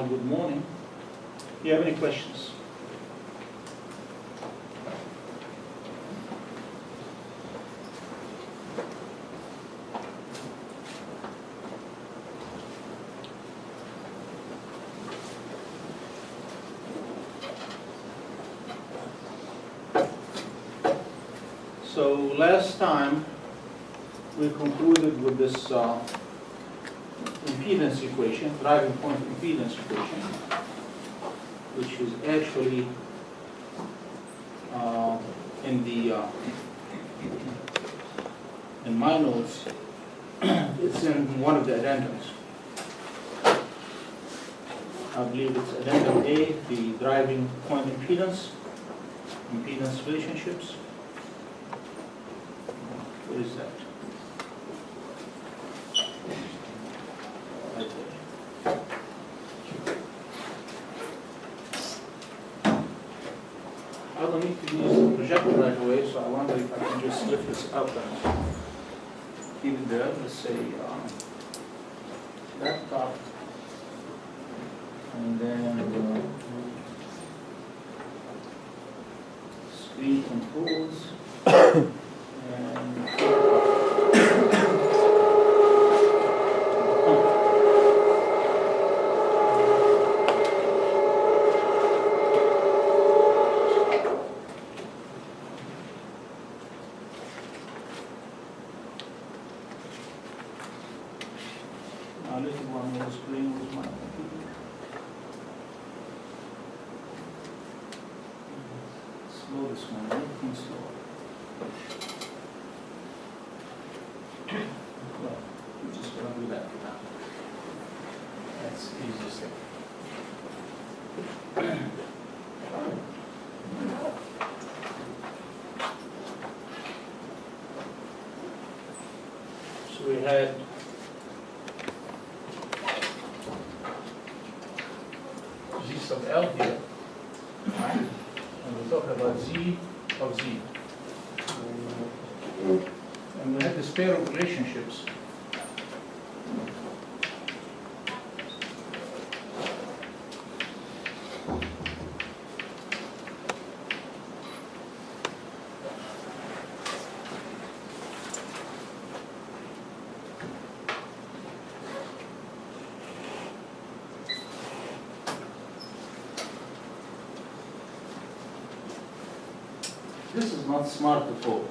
good morning. Do you have any questions? So last time we concluded with this impedance equation, driving point impedance equation, which is actually in my notes. It's in one of the addendums. I believe it's addendum A, the driving point impedance relationships. What is that? Right there. I don't need to use the projector right away, so I wonder if I can just lift this up and keep it there. Let's say laptop, and then screen controls. So we had Z sub L here, right? And we talk about Z of Z. And we had this pair of relationships. This is not smart at all.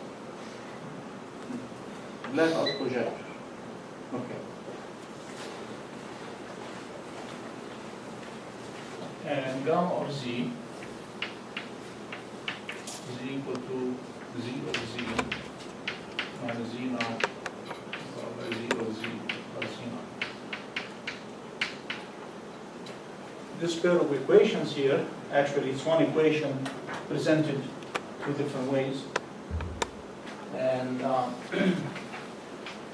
Let out projector. Okay. And gamma of Z is equal to Z of Z minus Z naught by Z of Z plus Z naught. This pair of equations here, actually it's one equation presented two different ways, and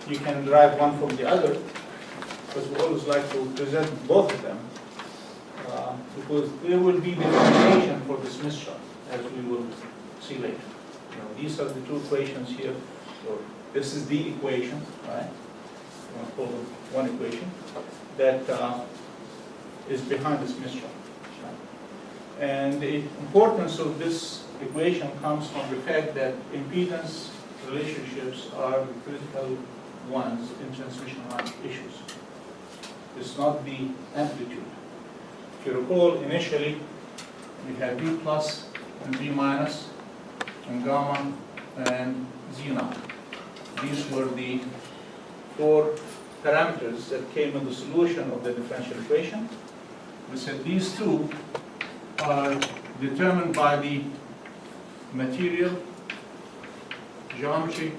you can derive one from the other, because we always like to present both of them, because there will be differentiation for this mixture, as we will see later. These are the two equations here. So this is the equation, right? We'll call it one equation that is behind this mixture. And the importance of this equation comes from the fact that impedance relationships are the critical ones in transmission line issues. It's not the amplitude. If you recall, initially we had V plus and V minus and gamma and Z naught. These were the four parameters that came in the solution of the differential equation. We said these two are determined by the material, geometry,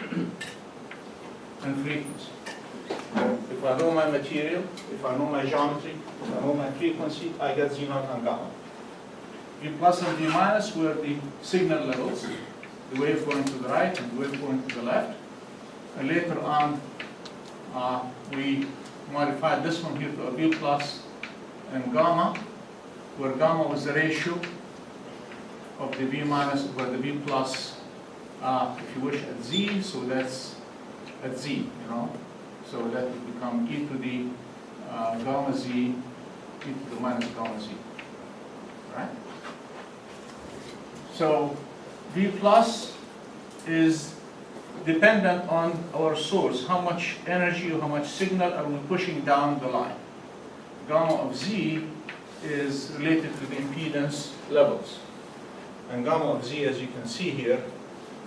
and frequency. If I know my material, if I know my geometry, if I know my frequency, I get Z naught and gamma. V plus and V minus were the signal levels, the wave going to the right and the wave going to the left. And later on, we modified this one here to a V plus and gamma, where gamma was the ratio of the V minus over the V plus, if you wish, at Z, so that's at Z, So that would become e to the gamma Z e to the minus gamma z, right? So V plus is dependent on our source, how much energy or how much signal are we pushing down the line. Gamma of z is related to the impedance levels. And gamma of z, as you can see here,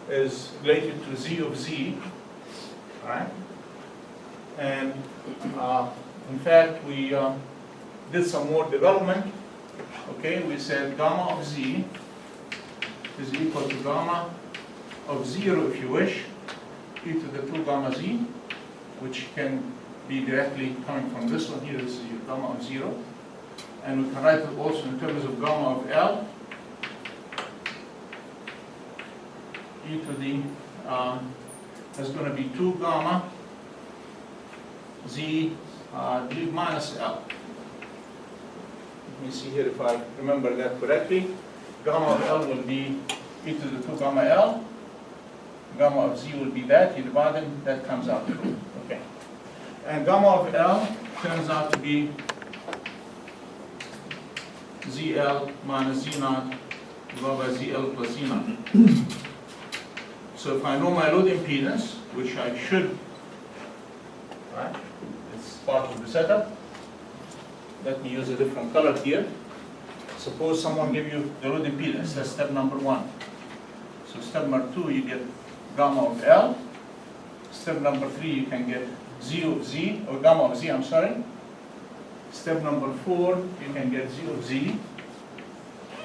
is related to z of z, right? And in fact, we did some more development. Okay, we said gamma of z is equal to gamma of 0, if you wish, e to the 2 gamma z, which can be directly coming from this one here. This is your gamma of 0. And we can write it also in terms of gamma of L, e to the, that's going to be 2 gamma z d minus L. Let me see here if I remember that correctly. Gamma of L will be e to the 2 gamma L. Gamma of z will be that. You divide them, that comes out true. Okay. And gamma of L turns out to be ZL minus Z naught divided by ZL plus Z naught. So if I know my load impedance, which I should, right? It's part of the setup. Let me use a different color here. Suppose someone give you the load impedance, that's step number 1. So step number 2, you get gamma of L. Step number 3, you can get Z of Z, or gamma of Z, I'm sorry. Step number 4, you can get Z of Z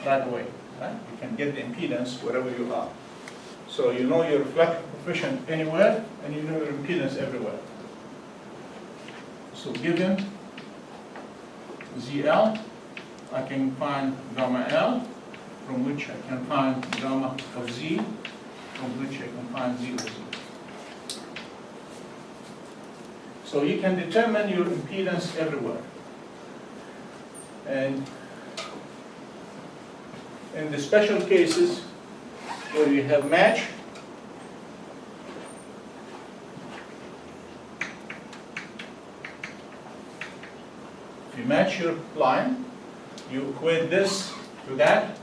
right away. Right? You can get the impedance wherever you are. So you know your reflection coefficient anywhere, and you know your impedance everywhere. So given ZL, I can find gamma L, from which I can find gamma of Z, from which I can find Z of Z. So you can determine your impedance everywhere. And in the special cases where you have match, if you match your line, you equate this to that,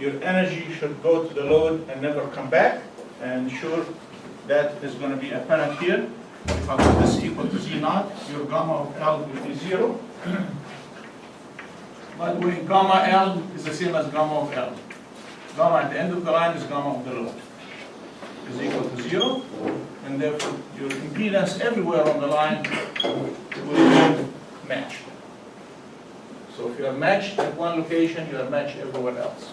your energy should go to the load and never come back, and sure, that is going to be apparent here. If I put this equal to Z naught, your gamma of L will be 0. By the way, gamma L is the same as gamma of L. Gamma at the end of the line is gamma of the load. Is equal to 0, and therefore your impedance everywhere on the line will be matched. So if you are matched at one location, you are matched everywhere else.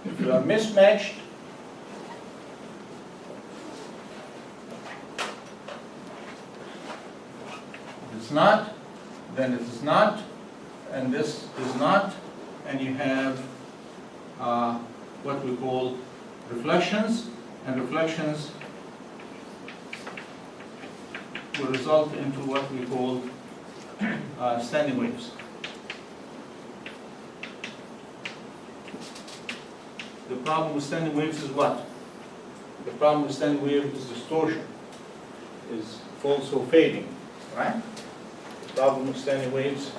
If you are mismatched, if it's not, then it is not, and this is not, and you have what we call reflections, and reflections will result into what we call standing waves. The problem with standing waves is what? The problem with standing wave is distortion, is also fading, right? The problem with standing waves,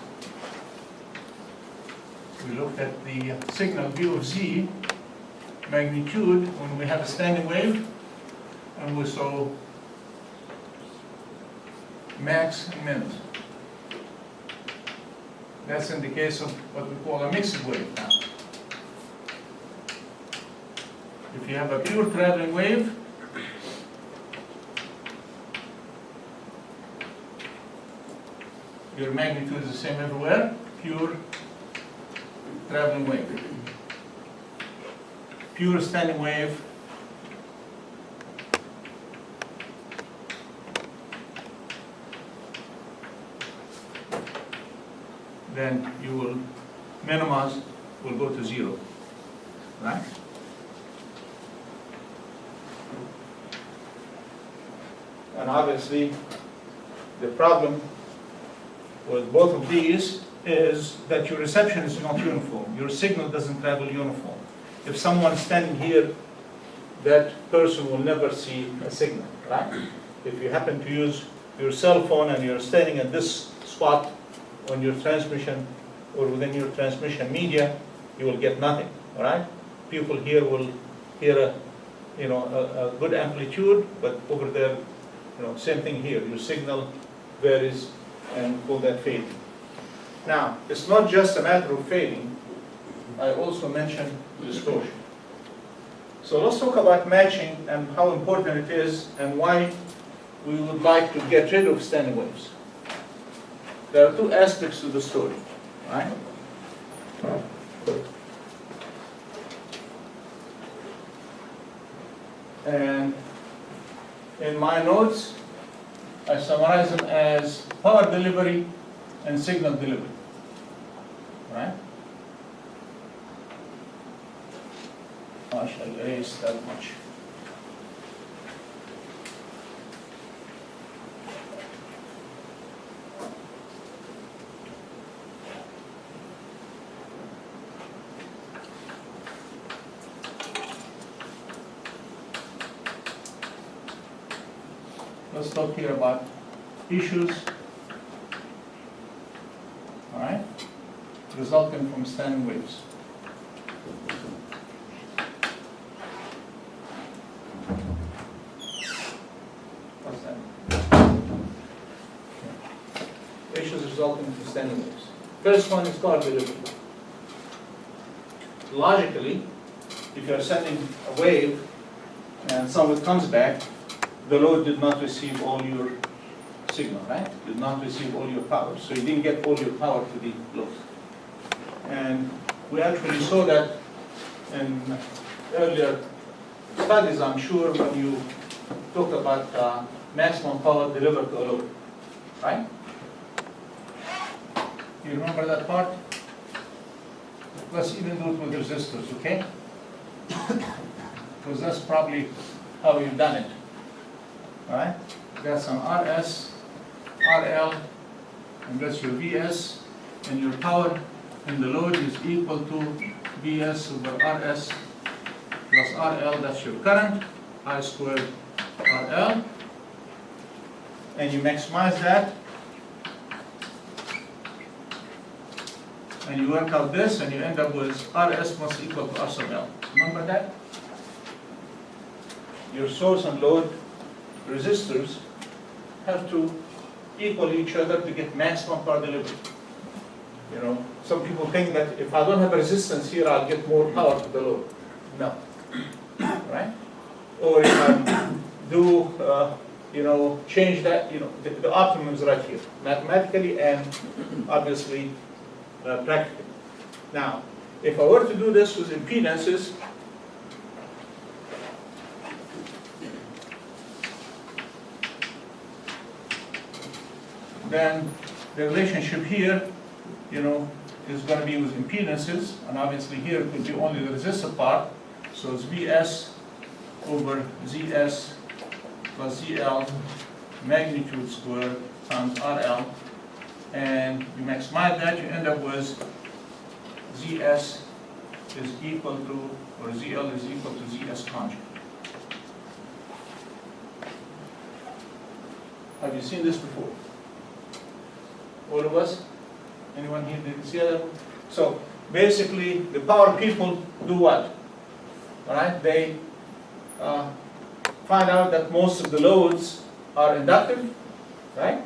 we looked at the signal V of Z magnitude when we have a standing wave, and we saw max and min. That's in the case of what we call a mixed wave now. If you have a pure traveling wave, your magnitude is the same everywhere, pure traveling wave. Pure standing wave, then you will minimize, will go to 0, right? And obviously, the problem with both of these is that your reception is not uniform. Your signal doesn't travel uniform. If someone is standing here that person will never see a signal, right? If you happen to use your cell phone and you're standing at this spot on your transmission or within your transmission media, you will get nothing, all right? People here will hear a good amplitude, but over there, same thing here. Your signal varies and call that fading. Now, it's not just a matter of fading. I also mentioned distortion. So let's talk about matching and how important it is and why we would like to get rid of standing waves. There are two aspects to the story, right? And in my notes, I summarize them as power delivery and signal delivery, right? I shall erase that much. Let's talk here about issues, all right, resulting from standing waves. What's that? Okay. Issues resulting from standing waves. First one is power delivery. Logically, if you are sending a wave and someone comes back, the load did not receive all your signal, right? Did not receive all your power. So you didn't get all your power to the load. And we actually saw that in earlier studies, I'm sure, when you talked about maximum power delivered to a load, right? You remember that part? Let's even do it with resistors, okay? Because that's probably how you've done it. Right? That's some RS, RL, and that's your VS, and your power in the load is equal to VS over RS plus RL, that's your current, I squared RL, and you maximize that, and you work out this, and you end up with RS must equal to R sub L. Remember that? Your source and load resistors have to equal each other to get maximum power delivery. Some people think that if I don't have resistance here, I'll get more power to the load. No, right? Or if I do, change that, the optimum is right here, mathematically and obviously practically. Now, if I were to do this with impedances, then the relationship here, is going to be with impedances, and obviously here it could be only the resistor part, so it's Vs over Zs plus Zl magnitude squared times RL, and you maximize that, you end up with Zs is equal to, or Zl is equal to Zs conjugate. Have you seen this before? All of us? Anyone here didn't see that? So basically, the power people do what? All right, they find out that most of the loads are inductive, right?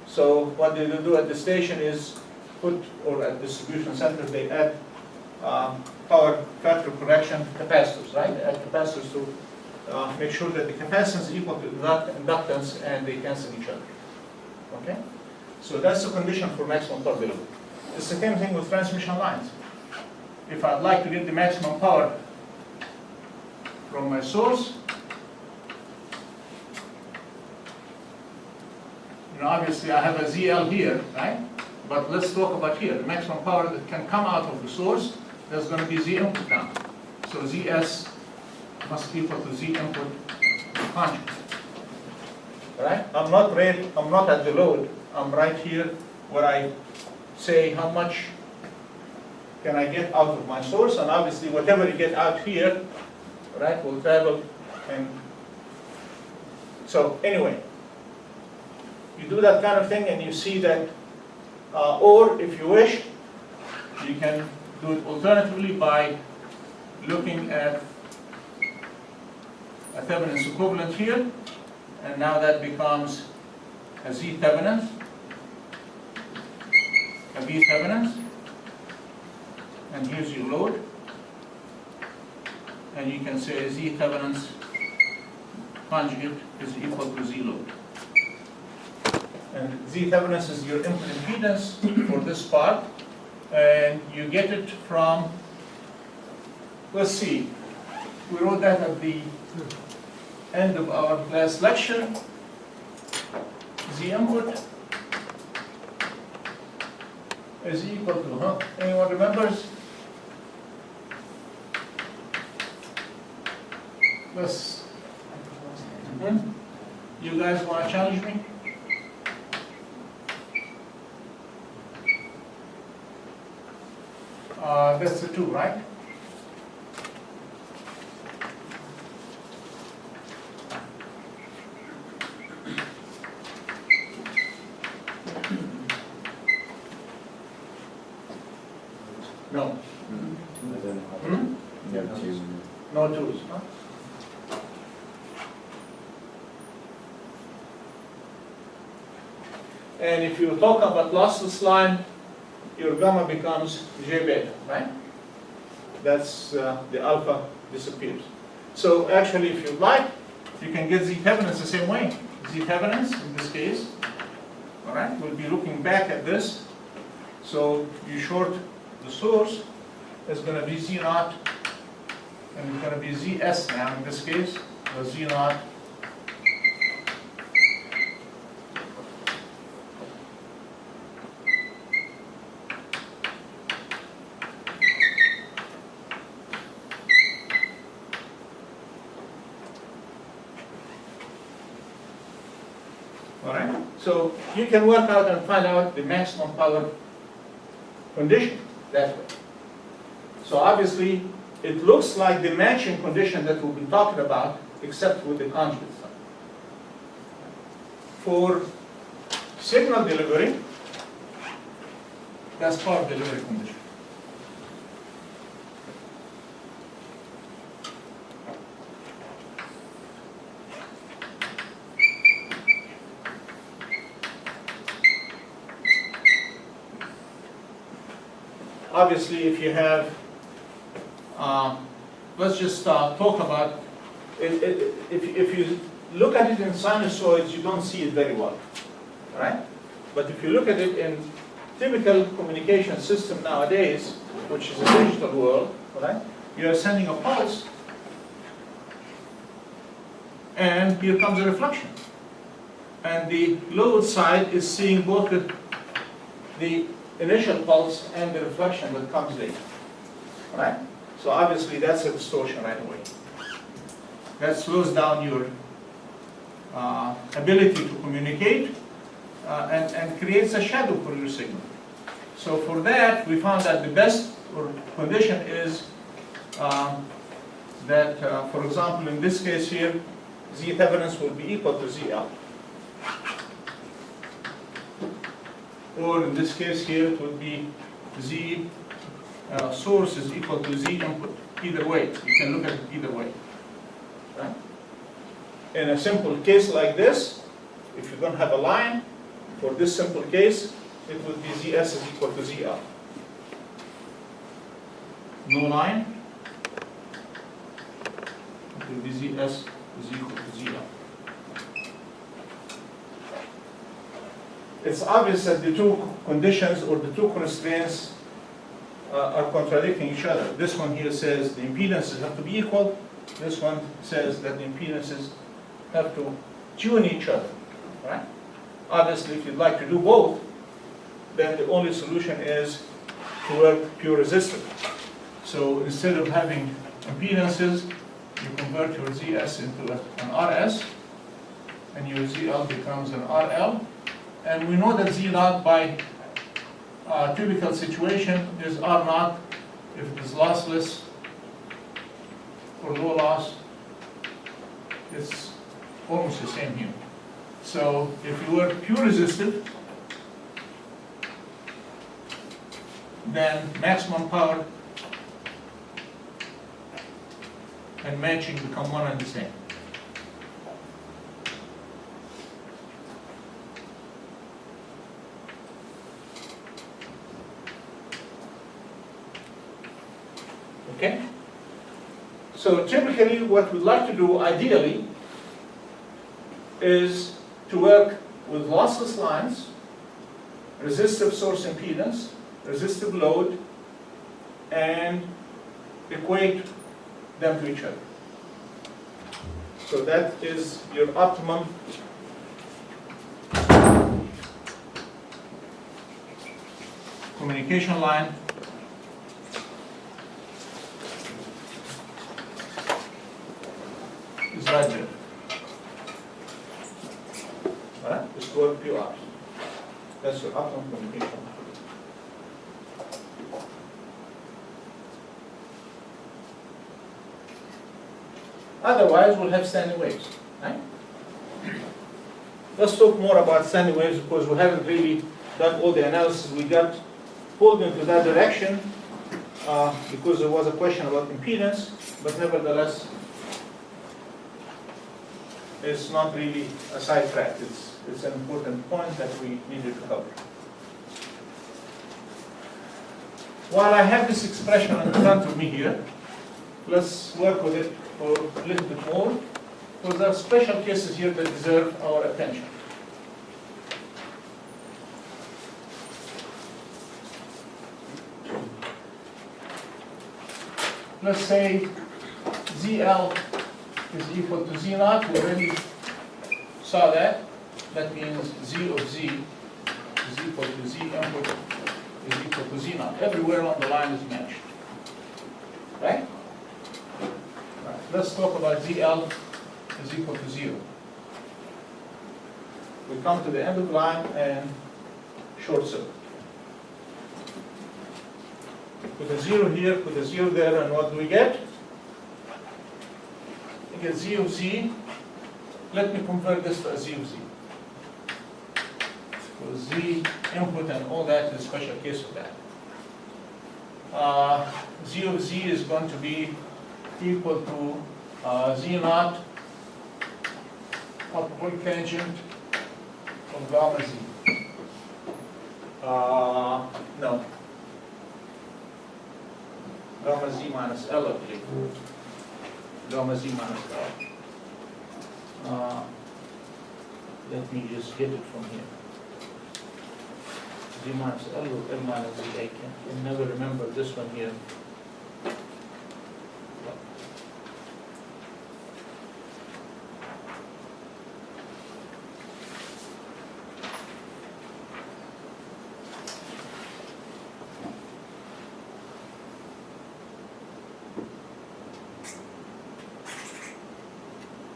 So what they do at the station is or at distribution center, they add power factor correction capacitors, right? They add capacitors to make sure that the capacitance is equal to inductance and they cancel each other, okay? So that's the condition for maximum power delivery. It's the same thing with transmission lines. If I'd like to get the maximum power from my source, obviously I have a ZL here, right? But let's talk about here. The maximum power that can come out of the source, there's going to be Z input now. So Zs must equal to Z input conjugate. Right? I'm not at the load. I'm right here where I say how much can I get out of my source, and obviously whatever you get out here, right, will travel. And so anyway, you do that kind of thing and you see that, or if you wish, you can do it alternatively by looking at a Thevenin's equivalent here, and now that becomes a Z Thevenin's, a V Thevenin's, and here's your load, and you can say Z Thevenin's conjugate is equal to Z load. And Z Thevenin's is your input impedance for this part, and you get it from, let's see, we wrote that at the end of our last lecture. Z input is equal to, anyone remembers? Let's, you guys want to challenge me? That's the 2, right? No. No 2s, huh? And if you talk about lossless line, your gamma becomes J beta, right? That's the alpha disappears. So actually, if you like, you can get Z Thevenin's the same way. Z Thevenin's in this case, all right? We'll be looking back at this. So you short the source, it's going to be Z naught, and it's going to be ZS now in this case, or Z naught. All right? So you can work out and find out the maximum power condition that way. So obviously, it looks like the matching condition that we'll be talking about, except with the conjugate side. For signal delivery, that's power delivery condition. Obviously, if you have, let's just talk about it. If you look at it in sinusoids, you don't see it very well, right? But if you look at it in typical communication system nowadays, which is a digital world, right? You are sending a pulse, and here comes a reflection, and the load side is seeing both the initial pulse and the reflection that comes later, right? So obviously that's a distortion right away. That slows down your ability to communicate and creates a shadow for your signal. So for that, we found that the best condition is that, for example, in this case here, Z Thevenin's will be equal to ZL. Or in this case here, it would be Z source is equal to Z input. Either way, you can look at it either way. Right? In a simple case like this, if you don't have a line, for this simple case, it would be ZS is equal to ZL. No line, it will be ZS is equal to ZL. It's obvious that the two conditions or the two constraints are contradicting each other. This one here says the impedances have to be equal. This one says that the impedances have to tune each other. Right? Obviously, if you'd like to do both, then the only solution is to work pure resistor. So instead of having impedances, you convert your ZS into an RS, and your ZL becomes an RL. And we know that Z naught by typical situation is R naught if it is lossless for low loss, it's almost the same here. So if you were pure resistive, then maximum power and matching become one and the same. Okay? So typically what we'd like to do ideally is to work with lossless lines, resistive source impedance, resistive load, and equate them to each other. So that is your optimum communication line is right there. All right? Just go up few hours. That's your optimum communication line. Otherwise, we'll have standing waves, right? Let's talk more about standing waves because we haven't really done all the analysis. We got pulled into that direction because there was a question about impedance, but nevertheless, it's not really a sidetrack. It's an important point that we needed to cover. While I have this expression in front of me here, let's work with it for a little bit more, because there are special cases here that deserve our attention. Let's say ZL is equal to Z0. We already saw that. That means Z of Z is equal to Z input is equal to Z0. Everywhere on the line is matched. Right? Let's talk about ZL is equal to 0. We come to the end of the line and short circuit. Put a 0 here, put a 0 there, and what do we get? We get Z of Z. Let me convert this to a Z of Z. So Z input and all that is a special case of that. Z of Z is going to be equal to Z0 upward tangent of gamma Z. No. Gamma Z minus L, I believe. Gamma Z minus L. Let me just get it from here. Z minus L or L minus Z. I can never remember this one here.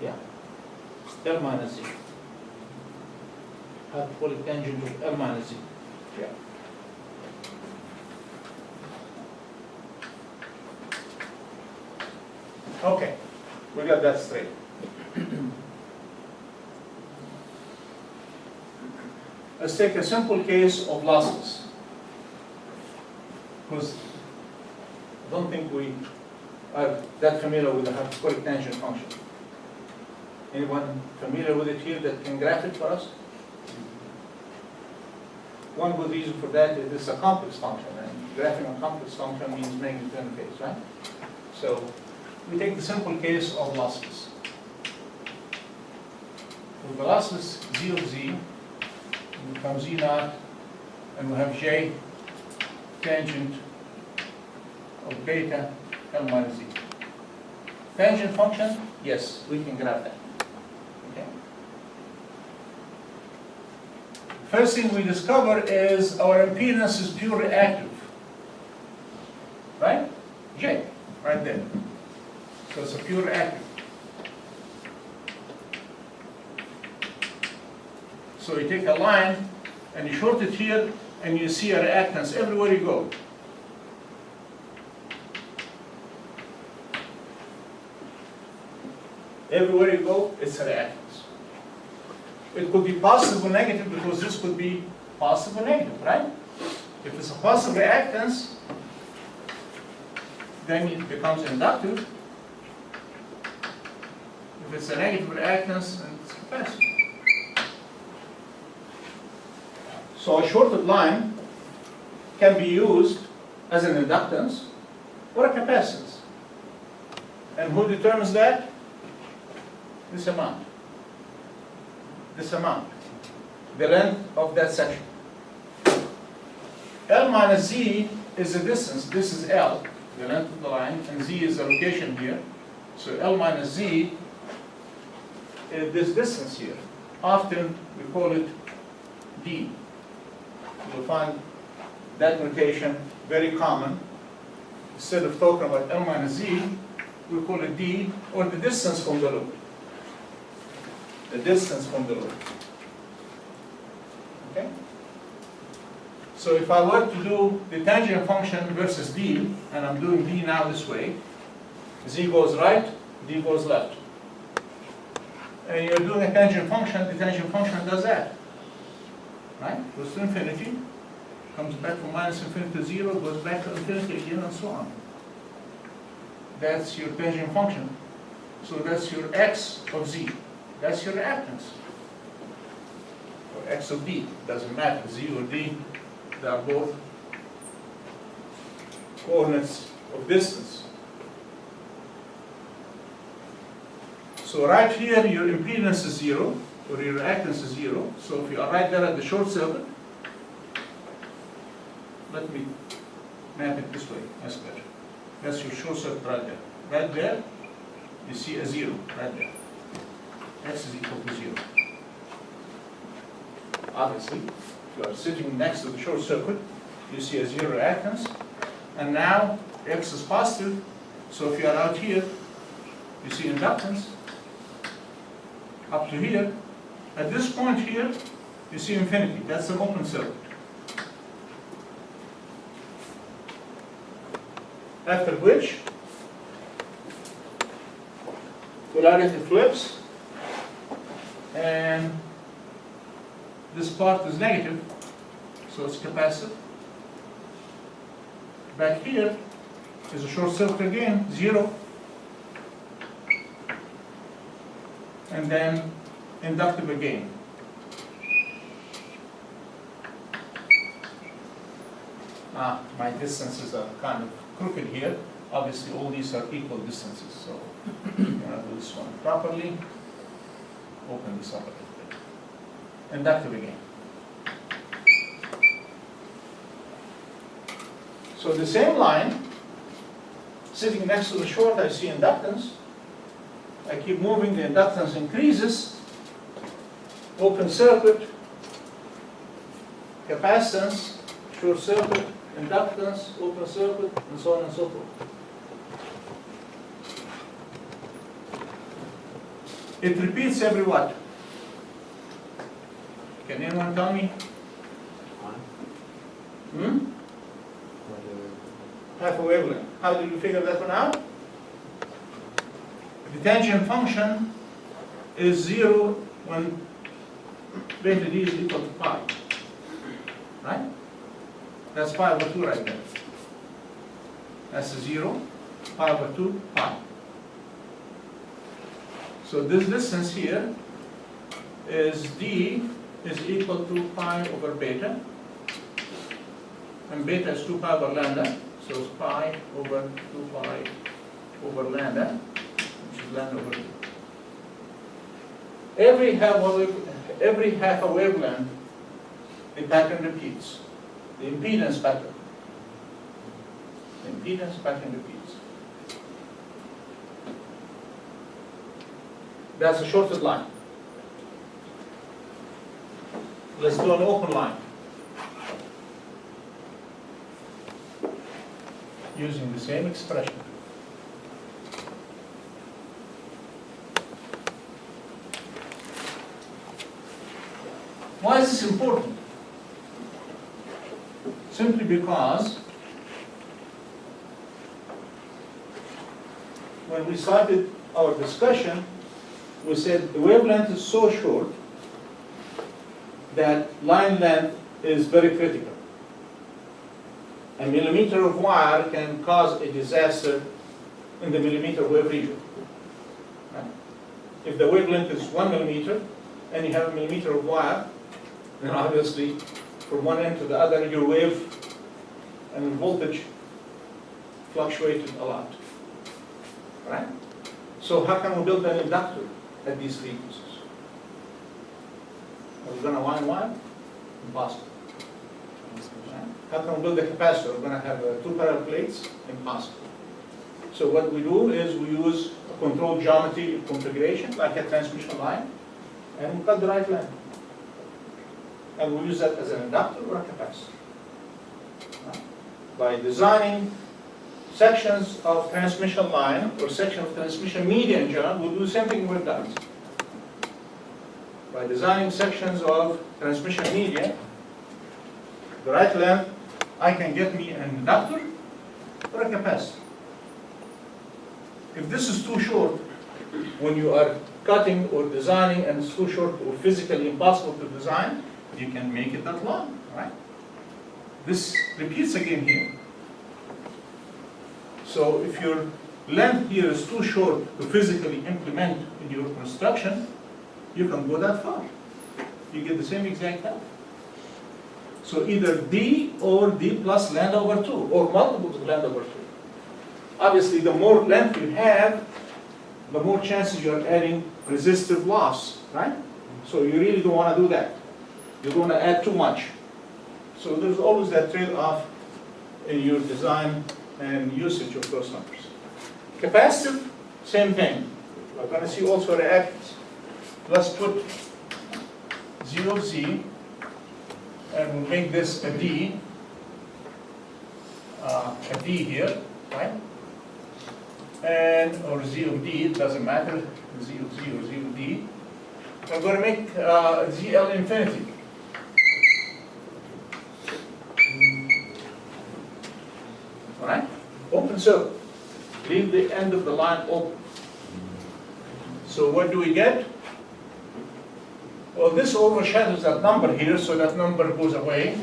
Yeah, L minus Z. Hyperbolic tangent of L minus Z. Yeah. Okay, we got that straight. Let's take a simple case of losses. Because I don't think we are that familiar with the hyperbolic tangent function. Anyone familiar with it here that can graph it for us? One good reason for that is it's a complex function, and graphing a complex function means making it interface, right? So we take the simple case of losses. With the losses Z of Z, it becomes Z0, and we have J tangent of beta L minus Z. Tangent function, yes, we can graph that. Okay. First thing we discover is our impedance is pure reactive. Right? J, right there. So it's a pure reactive. So you take a line and you short it here and you see a reactance everywhere you go. Everywhere you go, it's a reactance. It could be positive or negative because this could be positive or negative, right? If it's a positive reactance, then it becomes inductive. If it's a negative reactance, then it's capacitive. So a shorted line can be used as an inductance or a capacitance. And who determines that? This amount. This amount. The length of that section. L minus Z is the distance. This is L, the length of the line, and Z is the location here. So L minus Z is this distance here. Often we call it D. You'll find that notation very common. Instead of talking about L minus Z, we call it D, or the distance from the loop. The distance from the loop. Okay? So if I were to do the tangent function versus D, and I'm doing D now this way, Z goes right, D goes left. And you're doing a tangent function, the tangent function does that. Right? Goes to infinity, comes back from minus infinity to 0, goes back to infinity again, and so on. That's your tangent function. So that's your x of Z. That's your reactance. Or x of D, doesn't matter, Z or D, they are both coordinates of distance. So right here, your impedance is 0, or your reactance is 0. So if you are right there at the short circuit, let me map it this way, that's better. That's your short circuit right there. Right there, you see a 0, right there. X is equal to 0. Obviously, if you are sitting next to the short circuit, you see a 0 reactance. And now, X is positive, so if you are out here, you see inductance. Up to here. At this point here, you see infinity. That's an open circuit. After which, polarity flips, and this part is negative, so it's capacitive. Back here is a short circuit again, 0. And then inductive again. My distances are kind of crooked here. Obviously, all these are equal distances. So, I'm going to do this one properly. Open this up a little bit. Inductive again. So the same line, sitting next to the short, I see inductance. I keep moving, the inductance increases. Open circuit, capacitance, short circuit, inductance, open circuit, and so on and so forth. It repeats every what? Can anyone tell me? Half a wavelength. How did you figure that one out? The tangent function is 0 when beta d is equal to pi. Right? That's pi over 2 right there. That's a 0, pi over 2, pi. So this distance here is d is equal to pi over beta. And beta is 2 pi over lambda. So it's pi over 2 pi over lambda, which is lambda over 2. Every half a wavelength, the pattern repeats. The impedance pattern. The impedance pattern repeats. That's a shorted line. Let's do an open line. Using the same expression. Why is this important? Simply because when we started our discussion, we said the wavelength is so short that line length is very critical. A millimeter of wire can cause a disaster in the millimeter wave region. Right? If the wavelength is 1 millimeter and you have a millimeter of wire, then obviously from one end to the other your wave and voltage fluctuated a lot. Right? So how can we build an inductor at these frequencies? Are we going to line wire? Impossible. Right? How can we build a capacitor? We're going to have two parallel plates? Impossible. So what we do is we use a controlled geometry configuration, like a transmission line, and we cut the right length. And we use that as an inductor or a capacitor. Right? By designing sections of transmission line or section of transmission media in general, we'll do the same thing with ducts. By designing sections of transmission media, the right length, I can get me an inductor or a capacitor. If this is too short, when you are cutting or designing and it's too short or physically impossible to design, you can make it that long, right? This repeats again here. So if your length here is too short to physically implement in your construction, you can go that far. You get the same exact length. So either D or D plus lambda over 2, or multiples of lambda over 2. Obviously, the more length you have, the more chances you are adding resistive loss, right? So you really don't want to do that. You don't want to add too much. So there's always that trade-off in your design and usage of those numbers. Capacitive, same thing. We're going to see also reactance. Let's put 0 of Z, and we'll make this a D here, right? And, or Z of D, it doesn't matter, Z of Z or Z of D. We're going to make ZL infinity. All right? Open circle. Leave the end of the line open. So what do we get? Well, this overshadows that number here, so that number goes away,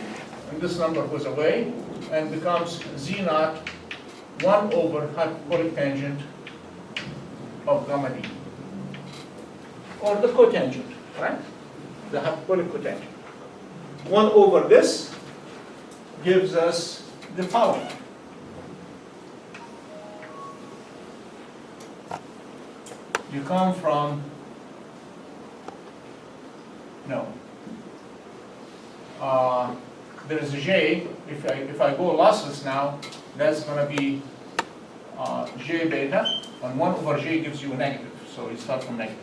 and this number goes away, and becomes Z naught 1 over hyperbolic tangent of gamma D. Or the cotangent, right? The hyperbolic cotangent. 1 over this gives us the following. You come from, no. There's a J, if I go lossless now, that's going to be J beta, and 1 over J gives you a negative, so you start from negative.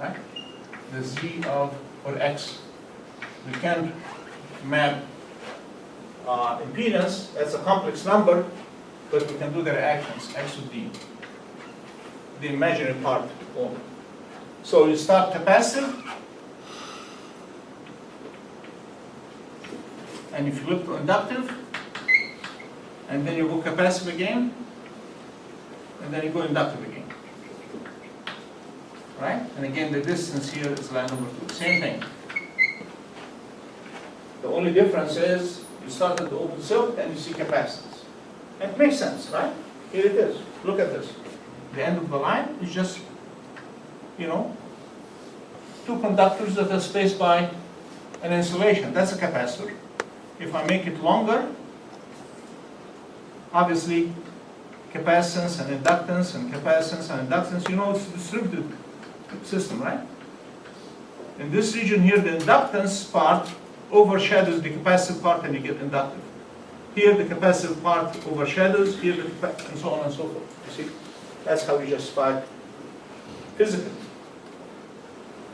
Right? The Z of, or X, we can't map impedance, that's a complex number, but we can do the reactions, X of D, the imaginary part only. So you start capacitive, and you flip to inductive, and then you go capacitive again, and then you go inductive again. Right? And again, the distance here is line number 2. Same thing. The only difference is you start at the open circuit and you see capacitance. And it makes sense, right? Here it is. Look at this. The end of the line is just, you know, 2 conductors that are spaced by an insulation. That's a capacitor. If I make it longer, obviously capacitance and inductance and capacitance and inductance, you know, it's a distributed system, right? In this region here, the inductance part overshadows the capacitive part and you get inductive. Here the capacitive part overshadows, here the and so on and so forth. You see? That's how you justify physically.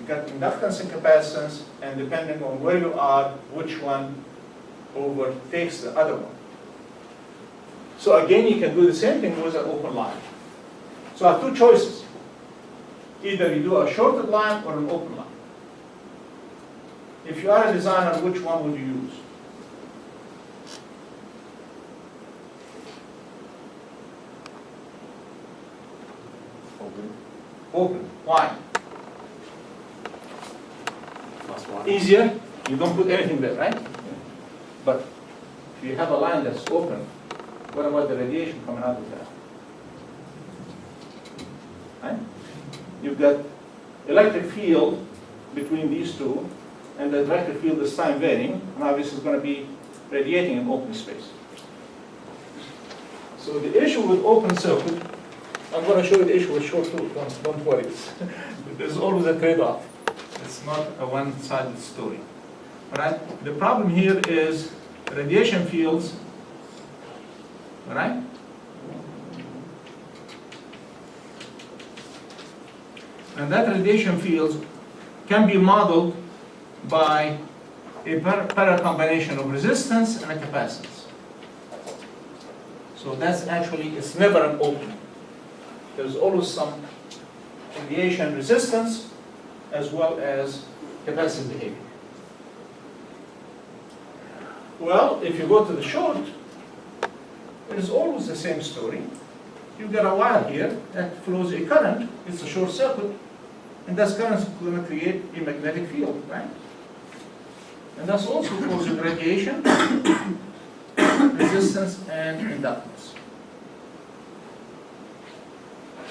You got inductance and capacitance, and depending on where you are, which one overtakes the other one. So again, you can do the same thing with an open line. So I have 2 choices. Either you do a shorted line or an open line. If you are a designer, which one would you use? open. Why? Plus one. Easier, you don't put anything there, right? But if you have a line that's open, what about the radiation coming out of that? Right? You've got electric field between these two, and the electric field is time varying, and obviously it's going to be radiating in open space. So the issue with open circuit, I'm going to show you the issue with short too, don't worry. There's always a trade-off. It's not a one-sided story. All right? The problem here is radiation fields, all right? And that radiation fields can be modeled by a parallel combination of resistance and a capacitance. So that's actually, it's never an open. There's always some radiation resistance as well as capacitive behavior. Well, if you go to the short, it is always the same story. You've got a wire here that flows a current, it's a short circuit, and that current is going to create a magnetic field, right? And that's also causing radiation, resistance, and inductance.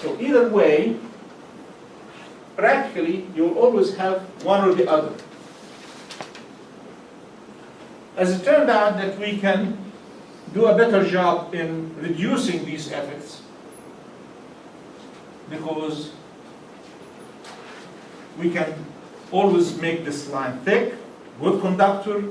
So either way, practically, you'll always have one or the other. As it turned out that we can do a better job in reducing these effects because we can always make this line thick, good conductor,